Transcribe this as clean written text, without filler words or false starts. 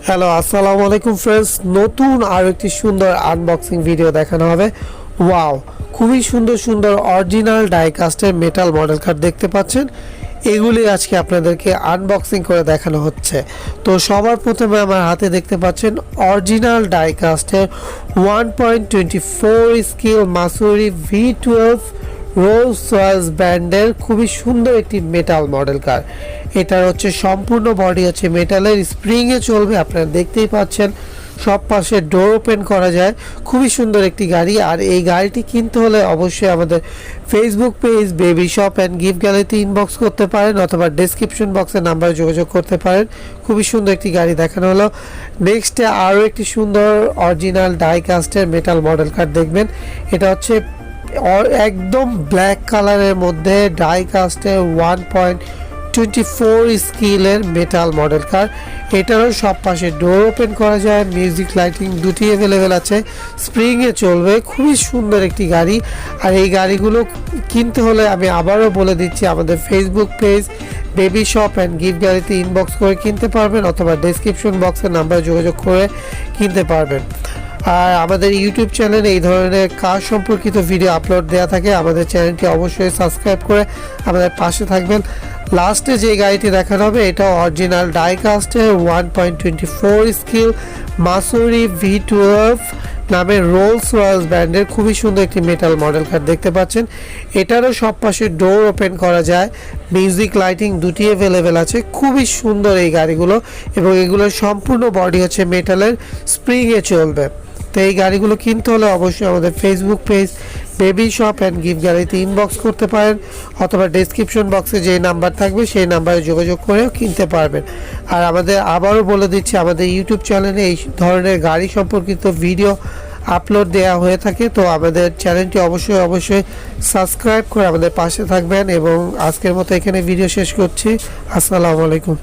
Hello আসসালামু আলাইকুম friends, নতুন আরও একটি সুন্দর আনবক্সিং ভিডিও দেখানো হবে। ওয়াও, খুবই সুন্দর সুন্দর অরিজিনাল ডাইকাস্টের মেটাল মডেল কার দেখতে পাচ্ছেন। এগুলি আজকে আপনাদেরকে আনবক্সিং করে দেখানো হচ্ছে। তো সবার প্রথমে আমার হাতে দেখতে পাচ্ছেন original ডাইকাস্টের 1.24 scale মাসুরি V12 Rolls Royce ব্র্যান্ডের খুবই সুন্দর একটি মেটাল মডেল কার। এটার হচ্ছে সম্পূর্ণ বডি হচ্ছে মেটালের, স্প্রিংয়ে চলবে। আপনারা দেখতেই পাচ্ছেন সব পাশে ডোর ওপেন করা যায়। খুবই সুন্দর একটি গাড়ি। আর এই গাড়িটি কিনতে হলে অবশ্যই আমাদের Facebook page baby shop and gift গ্যালারিতে ইনবক্স করতে পারেন অথবা ডেসক্রিপশন বক্সের নাম্বারে যোগাযোগ করতে পারেন। খুবই সুন্দর একটি গাড়ি দেখানো হলো। নেক্সটে আরও একটি সুন্দর অরিজিনাল ডাইকাস্টের মেটাল মডেল কার দেখবেন। এটা হচ্ছে একদম ব্ল্যাক কালারের মধ্যে ডাইকাস্টের 1.24 স্কেলের মেটাল মডেল কার। এটারও সব পাশে ডোর ওপেন করা যায়, মিউজিক লাইটিং দুটি অ্যাভেলেবেল আছে, স্প্রিংয়ে চলবে। খুবই সুন্দর একটি গাড়ি। আর এই গাড়িগুলো কিনতে হলে আমি আবারও বলে দিচ্ছি, আমাদের Facebook page baby shop and gift গ্যালারিতে ইনবক্স করে কিনতে পারবেন অথবা ডেসক্রিপশন বক্সের নাম্বারে যোগাযোগ করে কিনতে পারবেন। আর আমাদের ইউটিউব চ্যানেলে এই ধরনের কার সম্পর্কিত ভিডিও আপলোড দেওয়া থাকে। আমাদের চ্যানেলটি অবশ্যই সাবস্ক্রাইব করে আমাদের পাশে থাকবেন। লাস্টে যে গাড়িটি দেখানো হবে এটা অরিজিনাল ডাইকাস্টের 1.24 স্কেল মাসুরি V12 নামে রোলস রয়েস ব্র্যান্ডের খুবই সুন্দর একটি মেটাল মডেল কার দেখতে পাচ্ছেন। এটারও সব পাশে ডোর ওপেন করা যায়, মিউজিক লাইটিং দুটি অ্যাভেলেবেল আছে। খুবই সুন্দর এই গাড়িগুলো এবং এগুলোর সম্পূর্ণ বডি হচ্ছে মেটালের, স্প্রিংয়ে চলবে। তো এই গাড়িগুলো কিনতে হলে অবশ্যই আমাদের Facebook page baby shop and gift গ্যালারিতে ইনবক্স করতে পারেন অথবা ডেসক্রিপশন বক্সে যে নাম্বার থাকবে সেই নাম্বারে যোগাযোগ করেও কিনতে পারবেন। আর আমাদের আবারও বলে দিচ্ছি, আমাদের ইউটিউব চ্যানেলে এই ধরনের গাড়ি সম্পর্কিত ভিডিও আপলোড দেওয়া হয়ে থাকে। তো আমাদের চ্যানেলটি অবশ্যই সাবস্ক্রাইব করে আমাদের পাশে থাকবেন। এবং আজকের মতো এখানে ভিডিও শেষ করছি। আসসালামু আলাইকুম।